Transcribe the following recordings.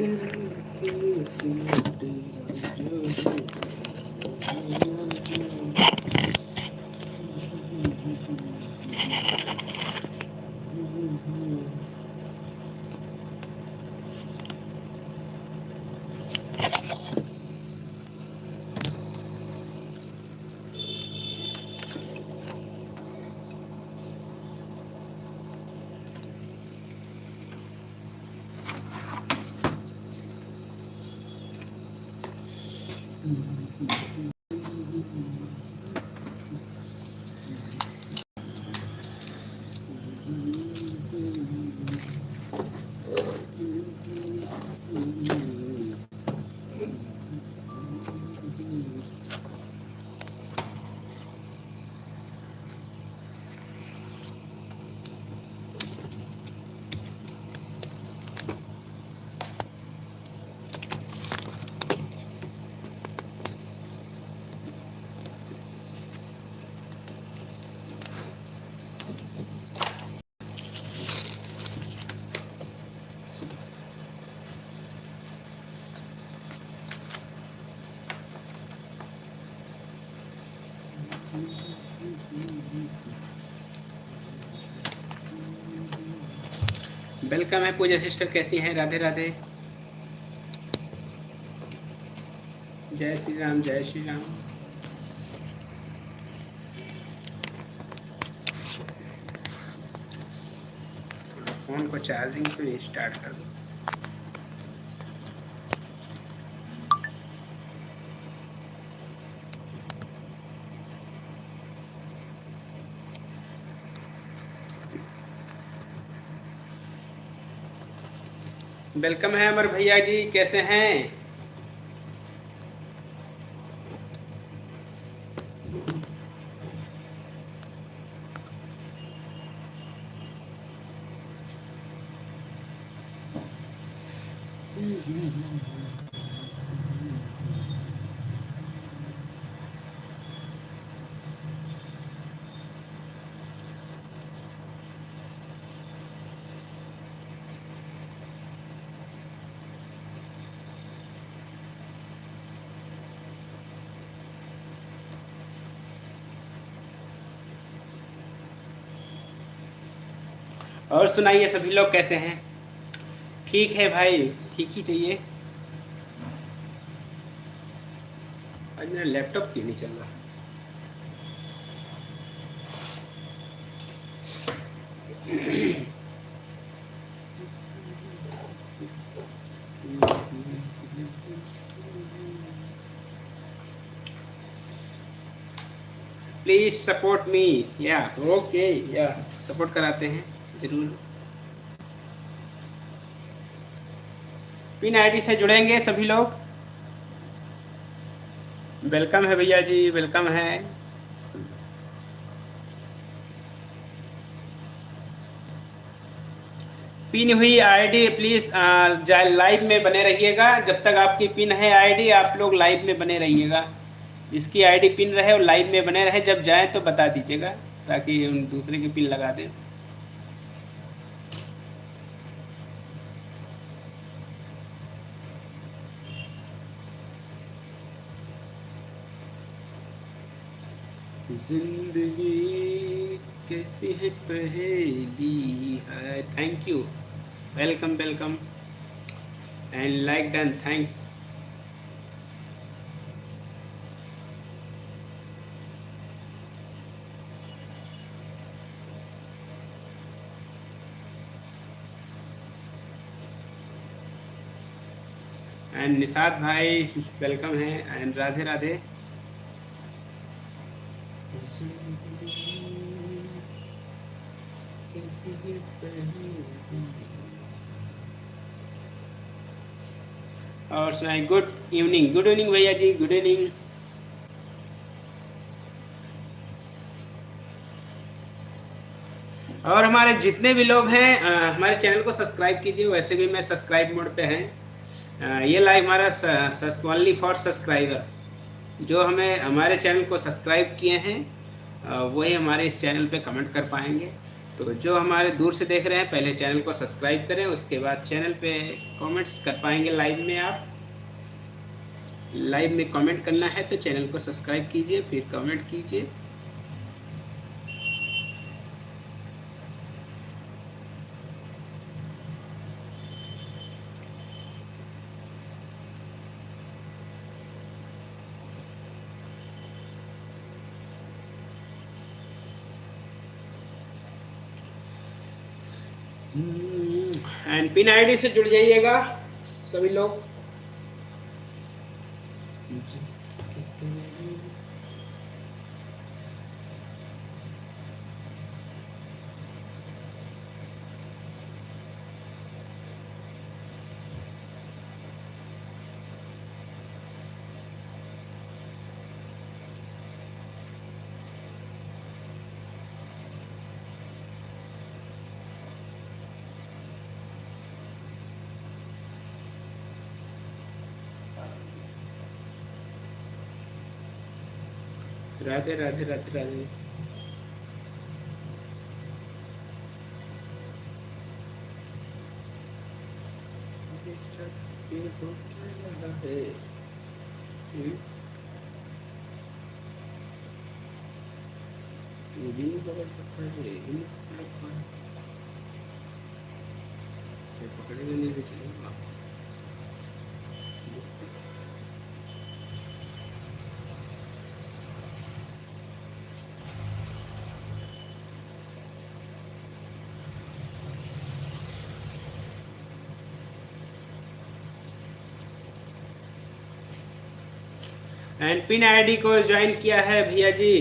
Welcome है पूजा sister, कैसी हैं? राधे राधे। जय श्री राम, जय श्री राम। फोन को चार्जिंग पे स्टार्ट कर दो। वेलकम है अमर भैया जी, कैसे हैं? और सुनाइए सभी लोग कैसे हैं? ठीक है भाई, ठीक ही चाहिए। आज मेरा लैपटॉप क्यों नहीं चल रहा? Please support me. या ओके, या सपोर्ट कराते हैं जरूर। पिन आईडी से जुड़ेंगे सभी लोग। वेलकम है भैया जी, वेलकम है। पिन हुई आईडी प्लीज लाइव में बने रहिएगा। जब तक आपकी पिन है आईडी, आप लोग लाइव में बने रहिएगा। जिसकी आईडी पिन रहे और लाइव में बने रहे, जब जाए तो बता दीजिएगा ताकि उन दूसरे की पिन लगा दें। जिंदगी कैसी है पहेली है। Thank you, welcome welcome and like done, thanks. And Nishad भाई वेलकम है एंड राधे राधे। और सुनाई गुड इवनिंग। गुड इवनिंग भैया जी, गुड इवनिंग। और हमारे जितने भी लोग हैं हमारे चैनल को सब्सक्राइब कीजिए। वैसे भी मैं सब्सक्राइब मोड पे हैं। ये लाइव हमारा ओनली फॉर सब्सक्राइबर। जो हमारे चैनल को सब्सक्राइब किए हैं वही हमारे इस चैनल पे कमेंट कर पाएंगे। तो जो हमारे दूर से देख रहे हैं पहले चैनल को सब्सक्राइब करें, उसके बाद चैनल पे कमेंट्स कर पाएंगे लाइव में। आप लाइव में कमेंट करना है तो चैनल को सब्सक्राइब कीजिए, फिर कमेंट कीजिए। एंड पिन आईडी से जुड़ जाइएगा सभी लोग। राधे राधे राधे राधे। पकड़ेगा नहीं तो चलेगा। एंड पिन आईडी को ज्वाइन किया है भैया जी।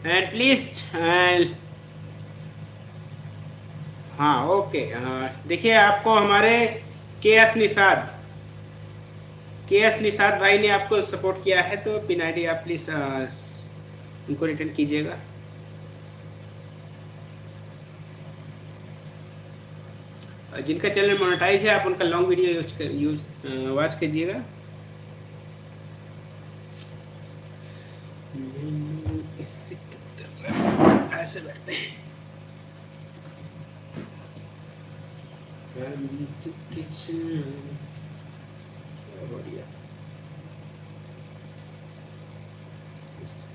एंड प्लीज हाँ ओके। देखिए आपको हमारे के एस निषाद भाई ने आपको सपोर्ट किया है, तो पिन आईडी आप प्लीज उनको रिटर्न कीजिएगा। जिनका चैनल मोनेटाइज है आप उनका लॉन्ग वीडियो वॉच कीजिएगा। ऐसे बैठते हैं। बढ़िया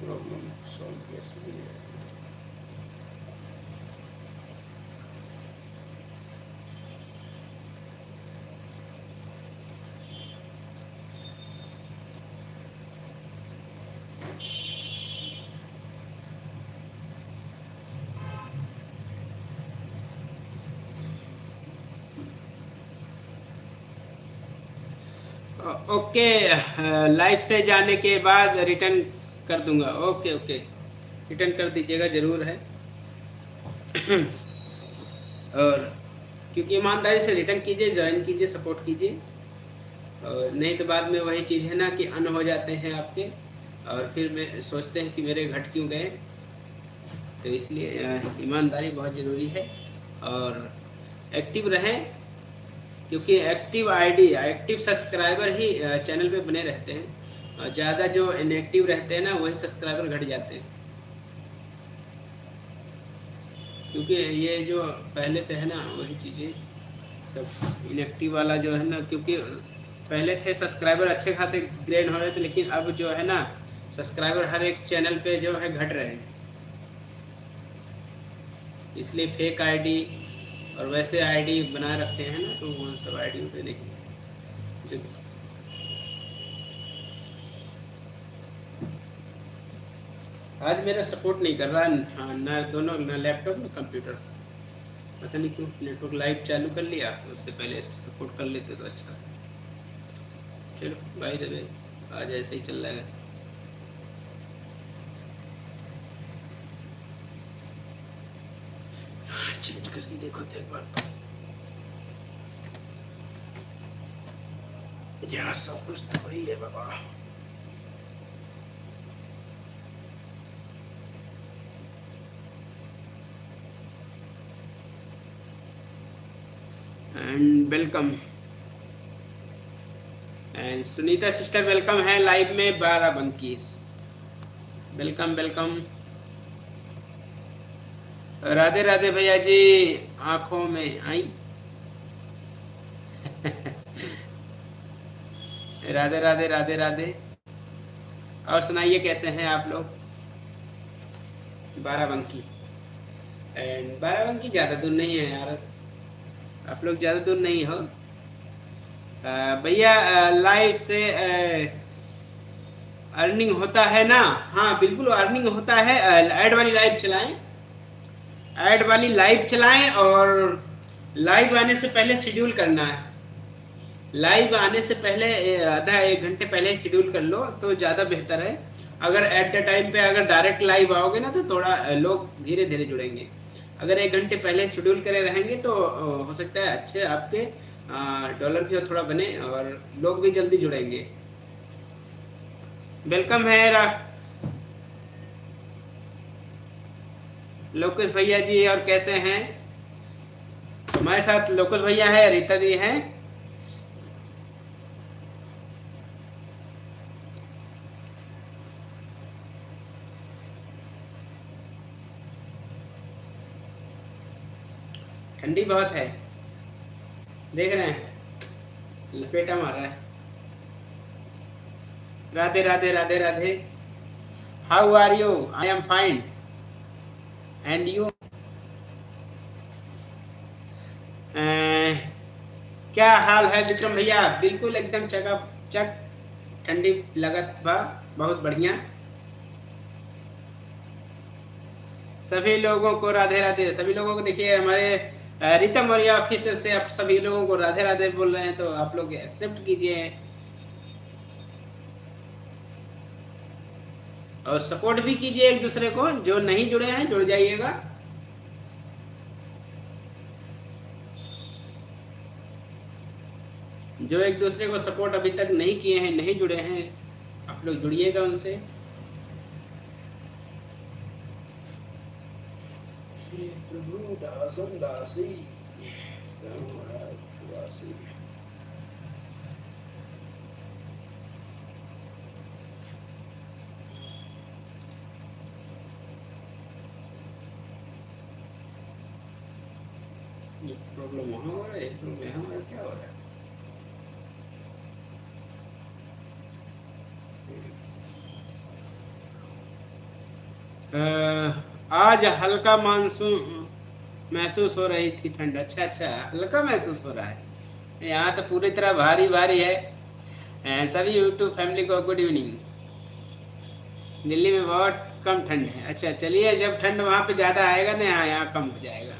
प्रॉब्लम सॉल्व कैसे हो जाए। ओके, लाइव से जाने के बाद रिटर्न कर दूंगा। ओके ओके, रिटर्न कर दीजिएगा ज़रूर है। और क्योंकि ईमानदारी से रिटर्न कीजिए, ज्वाइन कीजिए, सपोर्ट कीजिए। और नहीं तो बाद में वही चीज़ है ना कि अन हो जाते हैं आपके, और फिर में सोचते हैं कि मेरे घट क्यों गए। तो इसलिए ईमानदारी बहुत ज़रूरी है। और एक्टिव रहें, क्योंकि एक्टिव आईडी, एक्टिव सब्सक्राइबर ही चैनल पे बने रहते हैं, और ज़्यादा जो इनएक्टिव रहते हैं ना वही सब्सक्राइबर घट जाते हैं। क्योंकि ये जो पहले से है ना वही चीज़ें, तब इनएक्टिव वाला जो है ना, क्योंकि पहले थे सब्सक्राइबर अच्छे खासे ग्रेन हो रहे थे, लेकिन अब जो है ना सब्सक्राइबर हर एक चैनल पे जो है घट रहे हैं। इसलिए फेक आईडी और वैसे आईडी बना रखे हैं ना, तो वो सब आईडी पे नहीं जो आज मेरा सपोर्ट नहीं कर रहा। हाँ, ना दोनों, ना लैपटॉप ना कंप्यूटर, पता नहीं क्यों। नेटवर्क लाइव चालू कर लिया, उससे पहले सपोर्ट कर लेते तो अच्छा। चलो भाई दबे, आज ऐसे ही चल रहा है। चेंज करके देखो तो एक बार। यहाँ सब कुछ तो वही है बाबा। And welcome, and Sunita sister welcome है लाइव में 12 बंकीस। Welcome welcome. राधे राधे भैया जी, आंखों में आई। राधे राधे राधे राधे। और सुनाइए कैसे हैं आप लोग? बाराबंकी। एंड बाराबंकी ज़्यादा दूर नहीं है यार, आप लोग ज़्यादा दूर नहीं हो। भैया लाइव से अर्निंग होता है ना? हाँ बिल्कुल अर्निंग होता है। ऐड वाली लाइव चलाएं, ऐड वाली लाइव चलाएं, और लाइव आने से पहले शेड्यूल करना है। लाइव आने से पहले आधा एक घंटे पहले ही शेड्यूल कर लो तो ज़्यादा बेहतर है। अगर एट द टाइम पे अगर डायरेक्ट लाइव आओगे ना तो थोड़ा लोग धीरे धीरे जुड़ेंगे। अगर एक घंटे पहले शेड्यूल करे रहेंगे तो हो सकता है अच्छे आपके डॉलर भी थोड़ा बने और लोग भी जल्दी जुड़ेंगे। वेलकम है लोकेश भैया जी, और कैसे हैं? हमारे साथ लोकेश भैया है, रीता जी हैं। ठंडी बहुत है, देख रहे हैं, लपेटा मार रहा है। Radhe Radhe Radhe Radhe. How are you? I am fine, and you? क्या हाल है विक्रम भैया? बिल्कुल एकदम चकाचक, ठंडी लगत बा, बहुत बढ़िया। सभी लोगों को राधे राधे। सभी लोगों को देखिए, हमारे रीतम मौर्य ऑफिशियल से आप सभी लोगों को राधे राधे बोल रहे हैं, तो आप लोग एक्सेप्ट कीजिए और सपोर्ट भी कीजिए एक दूसरे को। जो नहीं जुड़े हैं जुड़ जाइएगा। जो एक दूसरे को सपोर्ट अभी तक नहीं किए हैं, नहीं जुड़े हैं, आप लोग जुड़िएगा उनसे। प्रभु दासम दासी, प्रॉब्लम वहाँ हो रहा है, प्रॉब्लम यहाँ हो रहा है, क्या हो रहा है? आज हल्का मानसून महसूस हो रही थी, ठंड। अच्छा अच्छा, हल्का महसूस हो रहा है। यहाँ तो पूरी तरह भारी भारी है। सभी यूट्यूब फैमिली को गुड इवनिंग। दिल्ली में बहुत कम ठंड है। अच्छा चलिए, जब ठंड वहाँ पे ज़्यादा आएगा ना, यहाँ कम हो जाएगा।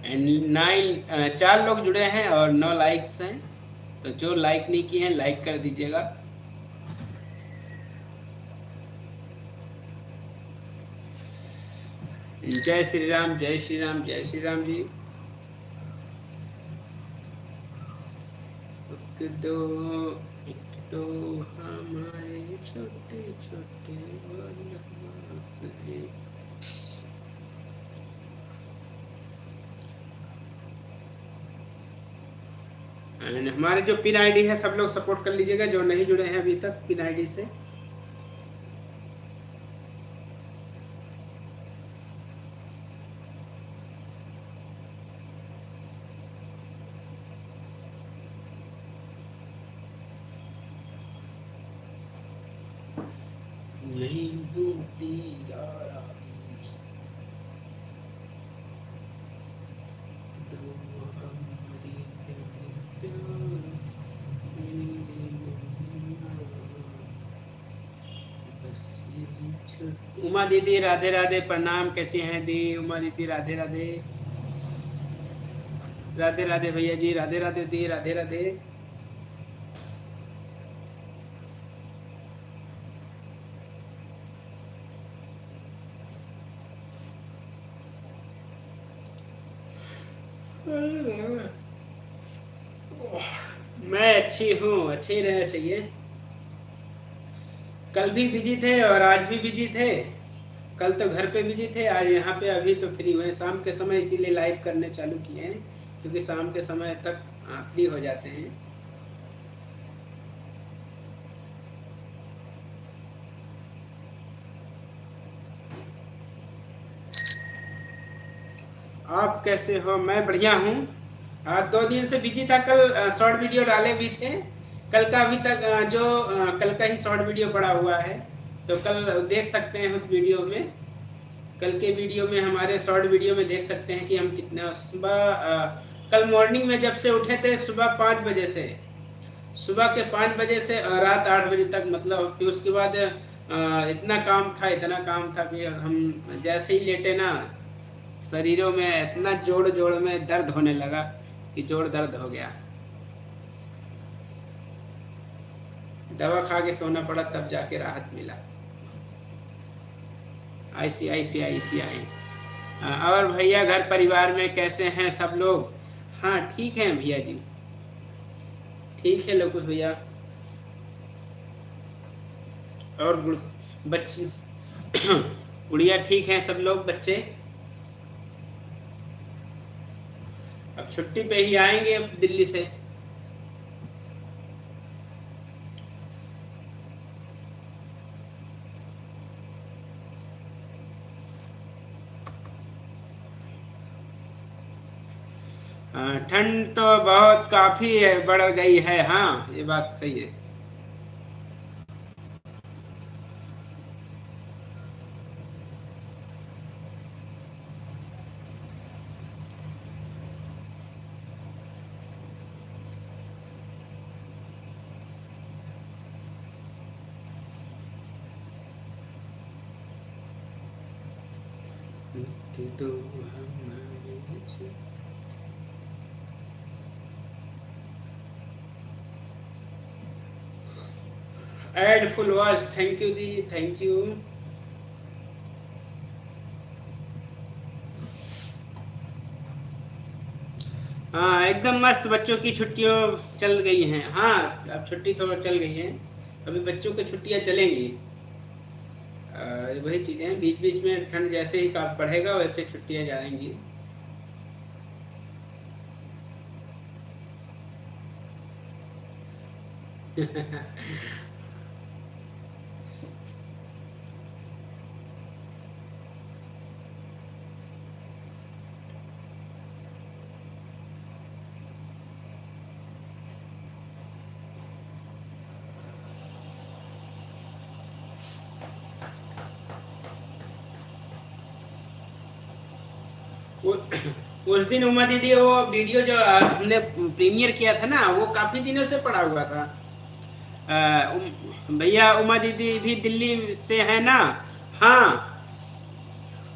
एंड 4 लोग जुड़े हैं और 9 लाइक्स हैं, तो जो लाइक नहीं किए हैं लाइक कर दीजिएगा। जय श्री राम, जय श्री राम, जय श्री राम जी। एक दो हमारे छोटे छोटे एंड हमारे जो पिन आईडी है सब लोग सपोर्ट कर लीजिएगा, जो नहीं जुड़े हैं अभी तक पिन आईडी से। नहीं होती यारा उमा दीदी राधे राधे, प्रणाम। कैसी हैं दी उमा दीदी? राधे राधे राधे राधे भैया जी, राधे राधे दी, राधे राधे। मैं अच्छी हूँ, अच्छे ही रहना चाहिए। कल भी बिजी थे और आज भी बिजी थे। कल तो घर पे बिजी थे, आज यहाँ पे अभी तो फ्री हुए शाम के समय, इसीलिए लाइव करने चालू किए हैं, क्योंकि शाम के समय तक फ्री हो जाते हैं। आप कैसे हो? मैं बढ़िया हूँ। आज 2 दिन से बिजी था। कल शॉर्ट वीडियो डाले भी थे। कल का अभी तक कल का ही शॉर्ट वीडियो पड़ा हुआ है, तो कल देख सकते हैं उस वीडियो में। कल के वीडियो में, हमारे शॉर्ट वीडियो में देख सकते हैं कि हम कितना सुबह कल मॉर्निंग में जब से उठे थे, सुबह 5 बजे से, सुबह के 5 बजे से रात 8 बजे तक, मतलब फिर उसके बाद इतना काम था, इतना काम था कि हम जैसे ही लेटे ना, शरीरों में इतना जोड़ जोड़ में दर्द होने लगा कि जोड़ दर्द हो गया। दवा खा के सोना पड़ा, तब जाके राहत मिला। ICICI। और भैया घर परिवार में कैसे हैं सब लोग? हाँ ठीक हैं भैया जी, ठीक है लोकुश भैया। और बच्चे गुड़िया ठीक हैं सब लोग बच्चे? अब छुट्टी पे ही आएंगे अब दिल्ली से। ठंड तो बहुत काफी बढ़ गई है। हाँ ये बात सही है। तो ad full watch, thank you दी, थैंक यू। हाँ एकदम मस्त, बच्चों की छुट्टियां चल गई हैं। हाँ अब छुट्टी तो चल गई है, अभी बच्चों की छुट्टियां चलेंगी। वही चीज़ें, बीच बीच में ठंड जैसे ही बढ़ेगा वैसे छुट्टियां जाएंगी। उस दिन उमा दीदी, वो वीडियो जो हमने प्रीमियर किया था ना, वो काफी दिनों से पड़ा हुआ था। भैया उमा दीदी भी दिल्ली से है ना? हाँ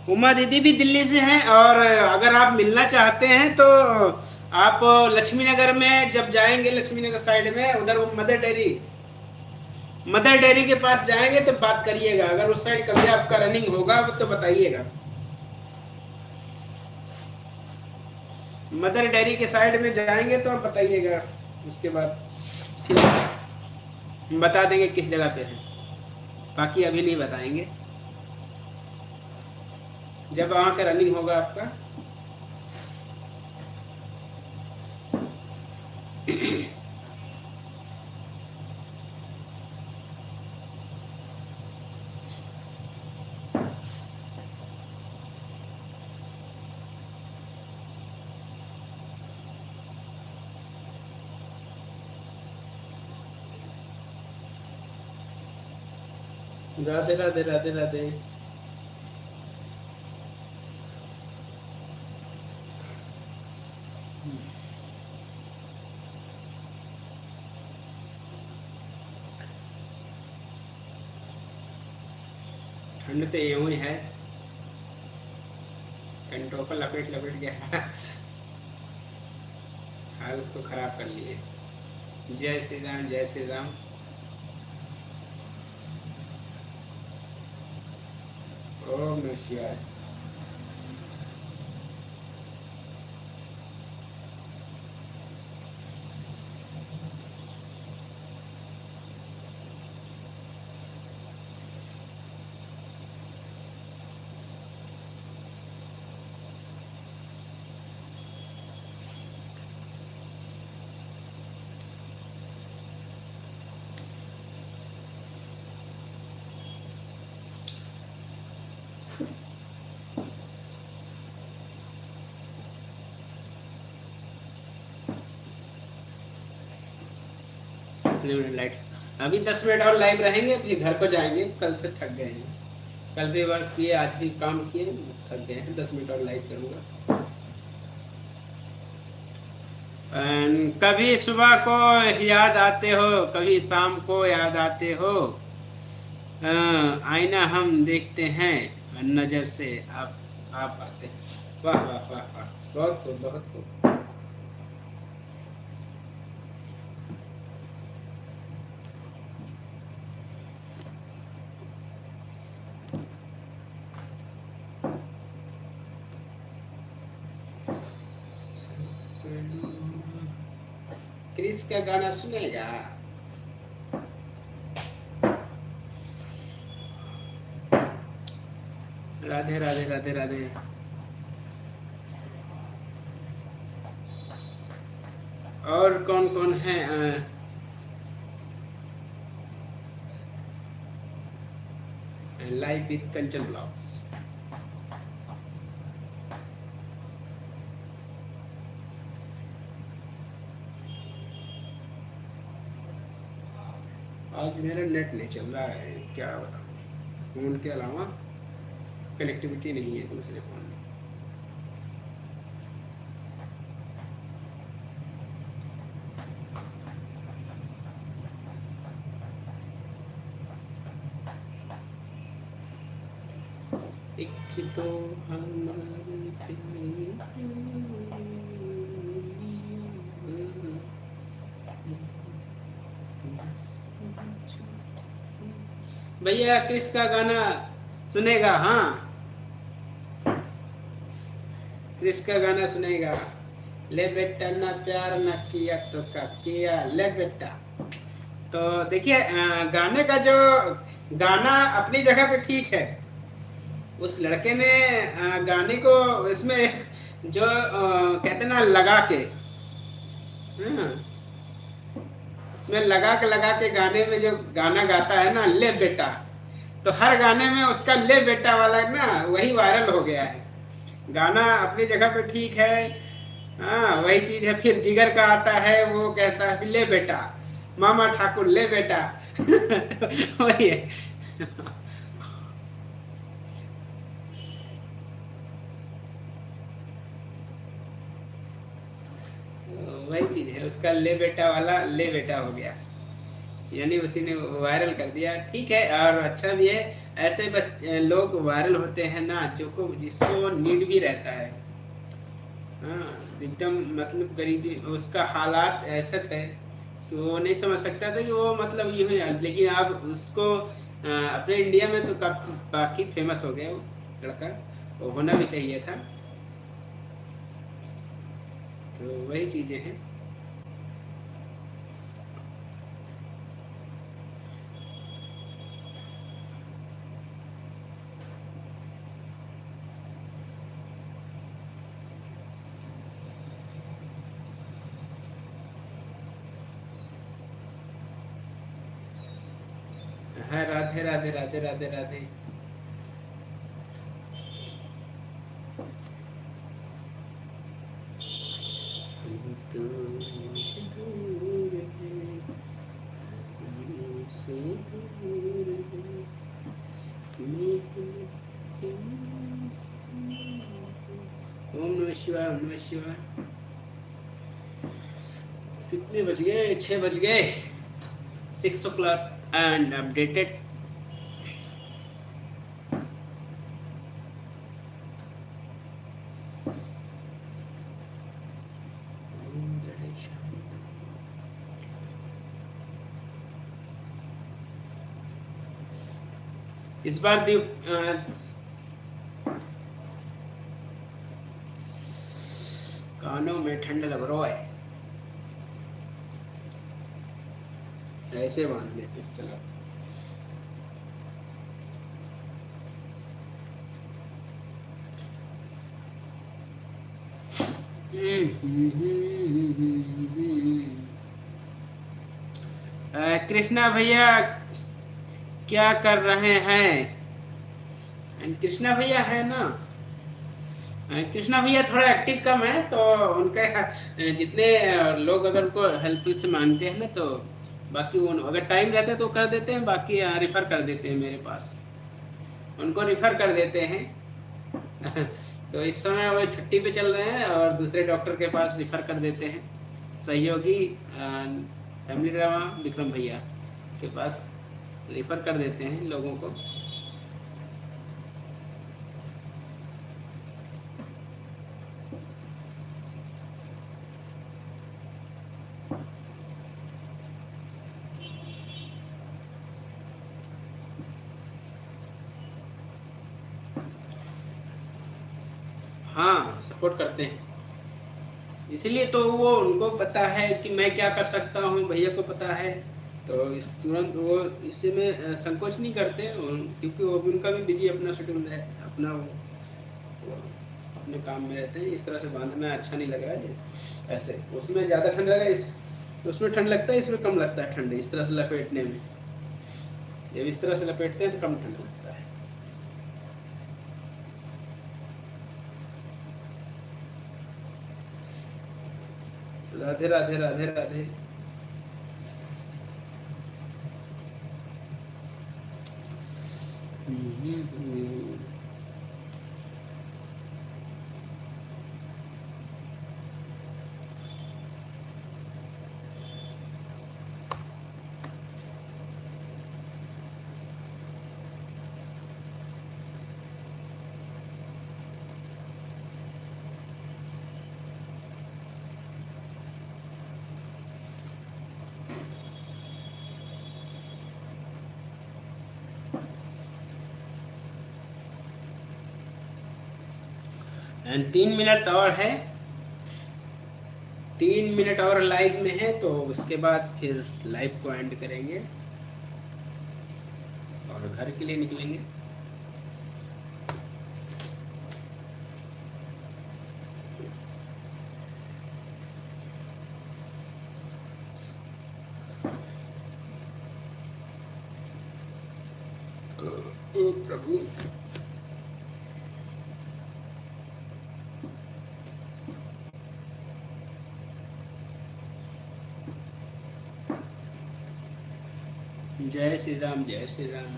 उमा दीदी भी दिल्ली से हैं, और अगर आप मिलना चाहते हैं तो आप लक्ष्मी नगर में जब जाएंगे, लक्ष्मी नगर साइड में उधर वो मदर डेयरी के पास जाएंगे तो बात करिएगा। अगर उस साइड कभी आपका रनिंग होगा तो बताइएगा। मदर डेयरी के साइड में जाएंगे तो आप बताइएगा, उसके बाद फिर हम बता देंगे किस जगह पे है। बाकी अभी नहीं बताएंगे, जब वहाँ का रनिंग होगा आपका। राधे राधे राधे राधे। ठंड तो यूं ही है, कंटो पर लपेट लपेट गया। हालत को खराब कर लिए। जय श्री राम, जय श्री राम। ओम नमः शिवाय। Unlimited light. अभी 10 मिनट और लाइव रहेंगे, फिर घर को जाएंगे। कल से थक गए हैं, कल भी वर्क किए, आज भी काम किए, थक गए हैं। 10 मिनट और लाइव करूँगा। कभी सुबह को याद आते हो, कभी शाम को याद आते हो। आईना हम देखते हैं, नज़र से आप आते हैं। वाह वाह वाह वाह, बहुत खूब बहुत खूब। क्रिस का गाना सुनेगा? राधे राधे राधे राधे। और कौन कौन है? Live with Kanchan blogs. आज मेरा नेट नहीं चल रहा है, क्या बताऊँ। फ़ोन के अलावा कनेक्टिविटी नहीं है दूसरे फ़ोन में। एक तो भैया क्रिस का गाना सुनेगा? हाँ, क्रिस का गाना सुनेगा। ले बेटा ना प्यार ना किया तो क्या किया, ले बेटा। तो देखिए, गाने का जो गाना अपनी जगह पे ठीक है। उस लड़के ने गाने को इसमें जो कहते ना लगा के, इसमें लगा के गाने में जो गाना गाता है ना, ले बेटा, तो हर गाने में उसका ले बेटा वाला ना वही वायरल हो गया है। गाना अपनी जगह पे ठीक है, हाँ वही चीज है। फिर जिगर का आता है, वो कहता है ले बेटा, मामा ठाकुर ले बेटा। तो वही है। वही चीज है, उसका ले बेटा वाला ले बेटा हो गया, यानी उसी ने वायरल कर दिया। ठीक है, और अच्छा भी है। ऐसे लोग वायरल होते हैं ना जो जिसको नीड भी रहता है। हाँ, एकदम मतलब गरीबी, उसका हालात ऐसे थे कि वो नहीं समझ सकता था कि वो मतलब ये हो, लेकिन अब उसको अपने इंडिया में तो काफ़ी फेमस हो गया वो लड़का। वो होना भी चाहिए था। तो वही चीज़ें हैं। हाँ, राधे राधे राधे राधे राधे। तो मुझे दूर है, हमसे दूर है, ओम नमः शिवाय, ओम नमः शिवाय। कितने बज गए? 6 बज गए। 6 o'clock and updated। इस बार कानों में ठंड लग रहा है, ऐसे बांध लेते चलो। कृष्णा भैया क्या कर रहे हैं? कृष्णा भैया है ना, कृष्णा भैया थोड़ा एक्टिव कम है, तो उनका जितने लोग अगर उनको हेल्प से मांगते हैं ना, तो बाकी वो अगर टाइम रहता है तो कर देते हैं, बाकी रिफ़र कर देते हैं मेरे पास, उनको रिफ़र कर देते हैं। तो इस समय वो छुट्टी पे चल रहे हैं और दूसरे डॉक्टर के पास रिफ़र कर देते हैं। सहयोगी फैमिली ड्रामा विक्रम भैया के पास रिफ़र कर देते हैं लोगों को। हाँ, सपोर्ट करते हैं। इसीलिए तो वो उनको पता है कि मैं क्या कर सकता हूँ, भैया को पता है, तो इस तुरंत वो इससे में संकोच नहीं करते, क्योंकि वो भी उनका भी बिजी अपना शेड्यूल है, अपना वो अपने काम में रहते हैं। इस तरह से बांधना अच्छा नहीं लग रहा है ऐसे, उसमें ज़्यादा ठंड लगा, इस उसमें ठंड लगता है, इसमें कम लगता है ठंड, इस तरह से लपेटने में। जब इस तरह से लपेटते हैं तो कम ठंड लगता है। राधे राधे राधे राधे। हम्म। एंड 3 मिनट और है, 3 मिनट और लाइव में है, तो उसके बाद फिर लाइव को एंड करेंगे और घर के लिए निकलेंगे। ओ प्रभु। जय श्री राम, जय श्री राम।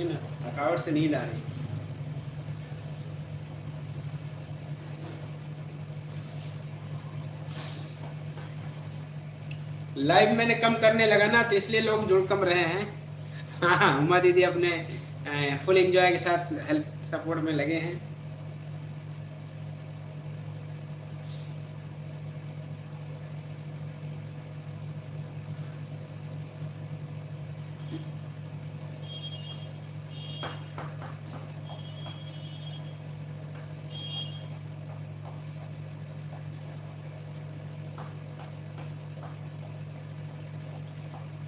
ना थकावट से नींद आ रही। लाइव मैंने कम करने लगा ना, तो इसलिए लोग जुड़ कम रहे हैं। हाँ हाँ, उमा दीदी अपने फुल एंजॉय के साथ हेल्प सपोर्ट में लगे हैं।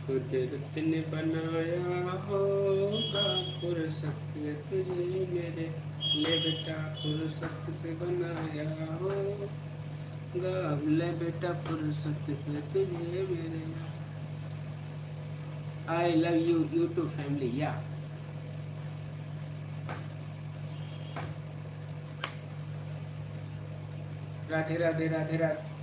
कुदरत ने बनाया होगा फुर्सत से तुझे मेरे, ले बेटा फुर्सत से बनाया होगा, ले बेटा फुर्सत से तुझे मेरे। I love you YouTube family. या राधे राधे राधे राधे।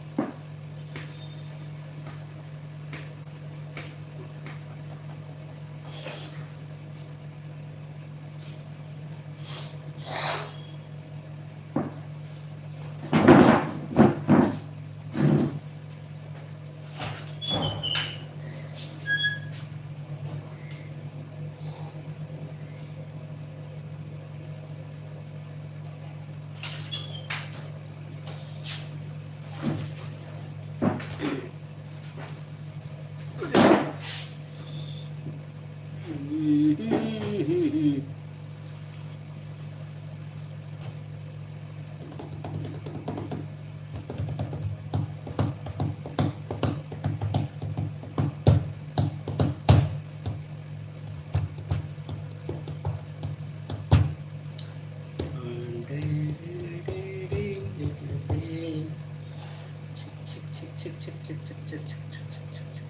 छिक छिक छिक छिक छिक छिक छिक छिक छिक।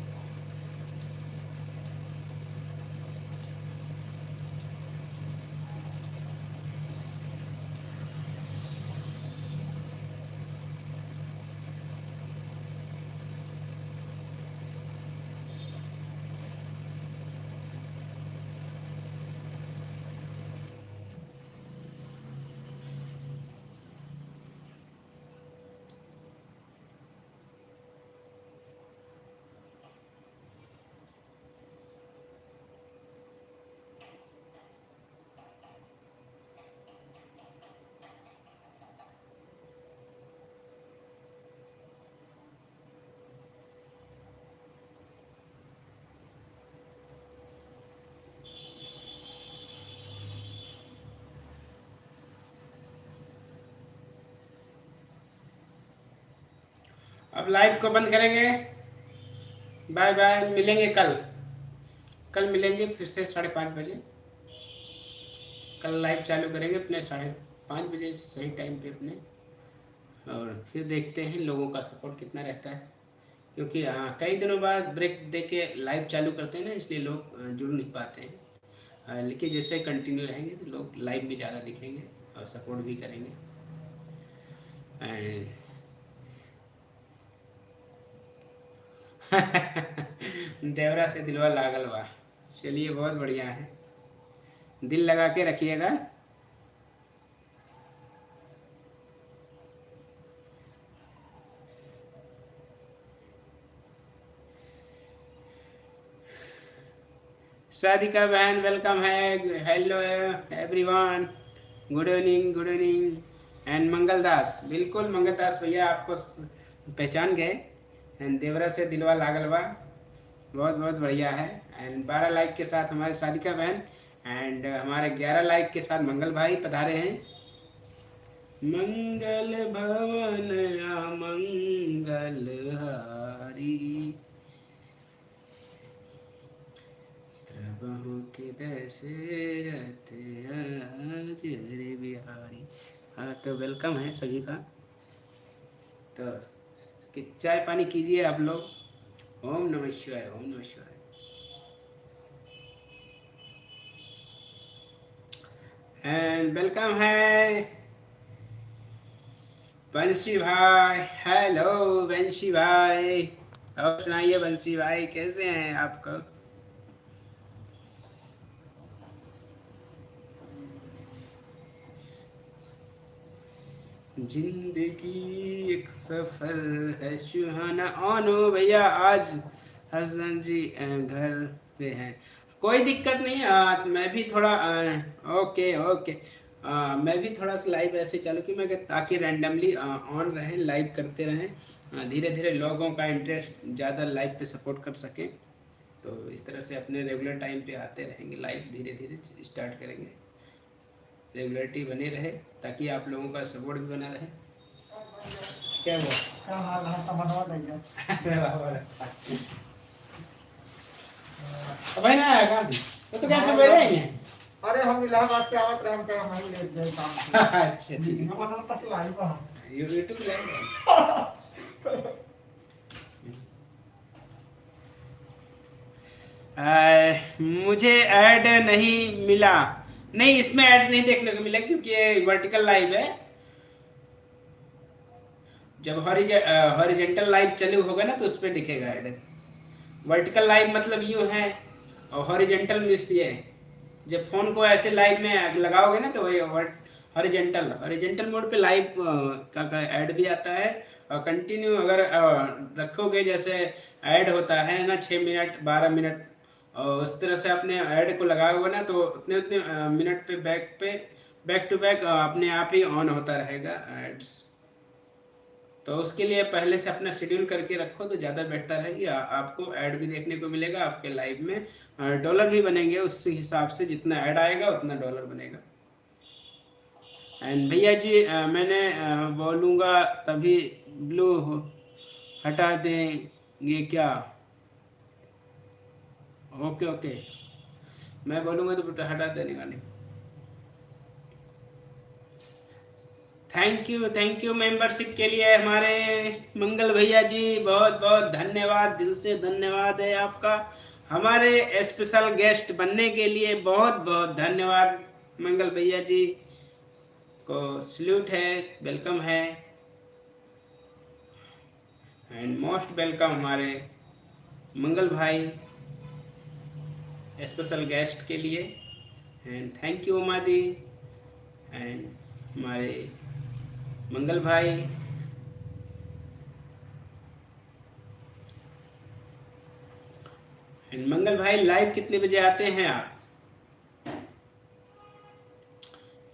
अब लाइव को बंद करेंगे। बाय बाय, मिलेंगे कल। कल मिलेंगे फिर से 5:30 बजे। कल लाइव चालू करेंगे अपने 5:30 बजे सही टाइम पे अपने, और फिर देखते हैं लोगों का सपोर्ट कितना रहता है, क्योंकि कई दिनों बाद ब्रेक दे के लाइव चालू करते हैं ना, इसलिए लोग जुड़ नहीं पाते हैं। लेकिन जैसे कंटिन्यू रहेंगे तो लोग लाइव में ज़्यादा दिखेंगे और सपोर्ट भी करेंगे। देवरा से दिलवा लागल बा। चलिए बहुत बढ़िया है, दिल लगा के रखिएगा। सादिका बहन वेलकम है। Hello everyone, good evening good evening. And Mangal Das, बिल्कुल मंगल दास भैया आपको पहचान गए। एंड देवरा से दिलवा लागल बा, बहुत बहुत बढ़िया है। एंड 12 लाइक के साथ हमारे सादिका बहन, एंड हमारे 11 लाइक के साथ मंगल भाई पधारे हैं। मंगल भवन मंगल हारी, प्रभु के दशरथ अजर बिहारी। हाँ तो वेलकम है सभी का। तो चाय पानी कीजिए आप लोग। ओम नमः शिवाय, ओम नमः शिवाय। एंड वेलकम है बंशी भाई। हेलो बंशी भाई, और सुनाइए बंशी भाई कैसे हैं आपको। जिंदगी एक सफर है सुहाना। ऑन हो भैया, आज हसबैंड जी घर पे हैं, कोई दिक्कत नहीं है। मैं भी थोड़ा ओके ओके, मैं भी थोड़ा सा लाइव ऐसे चालू की मैं, ताकि रैंडमली ऑन रहें, लाइव करते रहें, धीरे धीरे लोगों का इंटरेस्ट ज़्यादा लाइव पे सपोर्ट कर सकें। तो इस तरह से अपने रेगुलर टाइम पे आते रहेंगे, लाइव धीरे धीरे स्टार्ट करेंगे, रेगुलरिटी बनी रहे, ताकि आप लोगों का सपोर्ट भी बना रहे। क्या हुआ? क्या हाल है? तो बनवा देंगे। भाई ना आया कहाँ थी? तो कैसे बैठे हैं? अरे हम इलाहाबाद से आवत रहे, हम कहे हम ले गए काम से। अच्छा ठीक है। हम अपन तक लाइव हम यूट्यूब लाइव। मुझे ऐड नहीं मिला। नहीं, इसमें ऐड नहीं देखने को मिला क्योंकि ये वर्टिकल लाइव है। जब हॉरिजेंटल लाइव चालू होगा ना तो उस पर दिखेगा ऐड। वर्टिकल लाइव मतलब यूं है, और हॉरिजेंटल मीन्स ये। जब फोन को ऐसे लाइव में लगाओगे ना तो वही हॉरिजेंटल मोड पे लाइव का ऐड भी आता है। और कंटिन्यू अगर रखोगे, जैसे ऐड होता है ना 6 मिनट 12 मिनट, और उस तरह से अपने ऐड को लगाओगे ना तो उतने उतने मिनट पे बैक टू बैक अपने आप ही ऑन होता रहेगा एड्स। तो उसके लिए पहले से अपना शेड्यूल करके रखो तो ज़्यादा बेहतर रहेगी। आपको ऐड भी देखने को मिलेगा, आपके लाइव में डॉलर भी बनेंगे, उस हिसाब से जितना ऐड आएगा उतना डॉलर बनेगा। एंड भैया जी मैंने बोलूँगा तभी ब्लू हटा देंगे क्या? ओके ओके, मैं बोलूँगा तो हटा देने का नहीं। थैंक यू मेंबरशिप के लिए हमारे मंगल भैया जी, बहुत बहुत धन्यवाद, दिल से धन्यवाद है आपका। हमारे स्पेशल गेस्ट बनने के लिए बहुत बहुत धन्यवाद मंगल भैया जी को, सल्यूट है, वेलकम है, एंड मोस्ट वेलकम हमारे मंगल भाई स्पेशल गेस्ट के लिए। And thank you Uma the and हमारे मंगल भाई। एंड मंगल भाई लाइव कितने बजे आते हैं आप?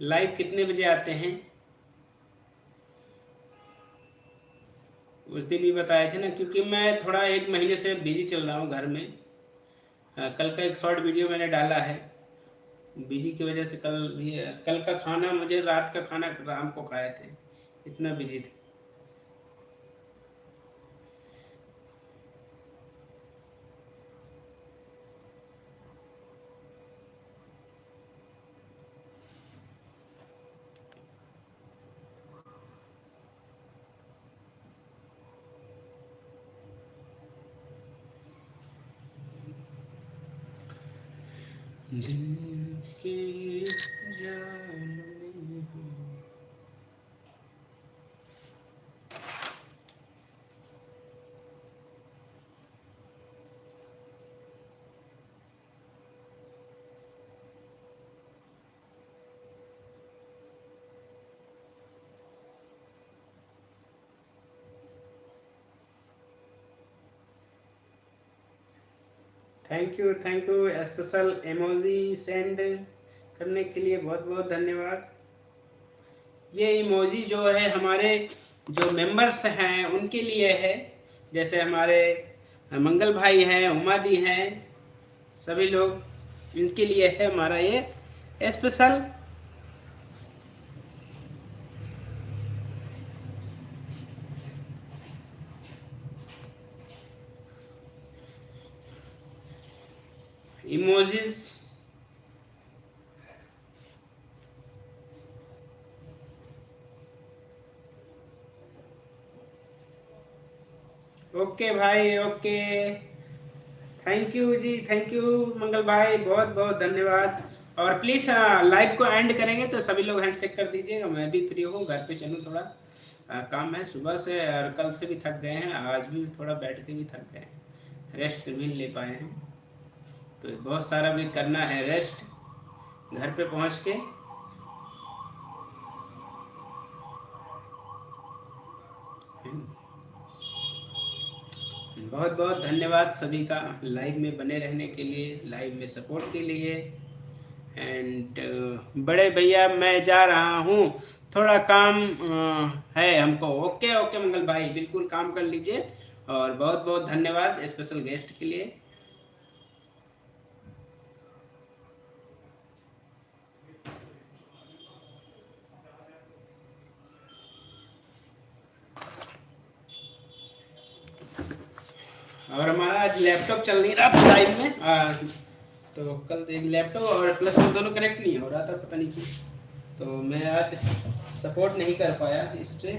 लाइव कितने बजे आते हैं? उस दिन भी बताए थे ना, क्योंकि मैं थोड़ा 1 महीने से बिजी चल रहा हूँ घर में। कल का एक शॉर्ट वीडियो मैंने डाला है, बिजी की वजह से कल का खाना, मुझे रात का खाना राम को खाए थे, इतना बिजी थे। दिन के जाल में हूँ। Thank you special emoji send करने के लिए बहुत बहुत धन्यवाद। ये इमोजी जो है हमारे जो मेंबर्स हैं उनके लिए है, जैसे हमारे मंगल भाई हैं, उमा दी हैं, सभी लोग, इनके लिए है हमारा ये स्पेशल। इमोजीज ओके भाई, ओके, थैंक यू जी, थैंक यू मंगल भाई, बहुत बहुत धन्यवाद। और प्लीज़ लाइव को एंड करेंगे तो सभी लोग हैंडशेक कर दीजिएगा। मैं भी फ्री हूँ, घर पे चलूँ, थोड़ा काम है सुबह से, और कल से भी थक गए हैं, आज भी थोड़ा बैठ के भी थक गए हैं, रेस्ट भी नहीं ले पाए हैं, तो बहुत सारा भी करना है रेस्ट घर पे पहुँच के। बहुत बहुत धन्यवाद सभी का लाइव में बने रहने के लिए, लाइव में सपोर्ट के लिए। एंड बड़े भैया मैं जा रहा हूँ, थोड़ा काम है हमको। ओके ओके मंगल भाई, बिल्कुल काम कर लीजिए, और बहुत बहुत धन्यवाद स्पेशल गेस्ट के लिए। और हमारा आज लैपटॉप चल नहीं रहा था लाइव में, तो कल एक लैपटॉप और प्लस दोनों कनेक्ट नहीं हो रहा था, पता नहीं क्यों, तो मैं आज सपोर्ट नहीं कर पाया इससे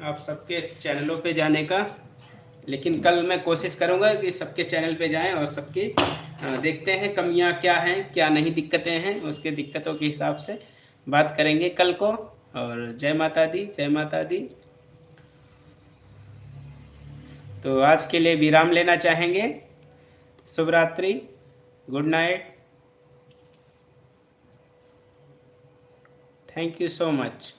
आप सबके चैनलों पे जाने का। लेकिन कल मैं कोशिश करूंगा कि सबके चैनल पे जाएं और सबकी देखते हैं कमियां क्या हैं, क्या नहीं दिक्कतें हैं, उसके दिक्कतों के हिसाब से बात करेंगे कल को। और जय माता दी, जय माता दी। तो आज के लिए विराम लेना चाहेंगे। शुभ रात्रि, good night, thank you so much.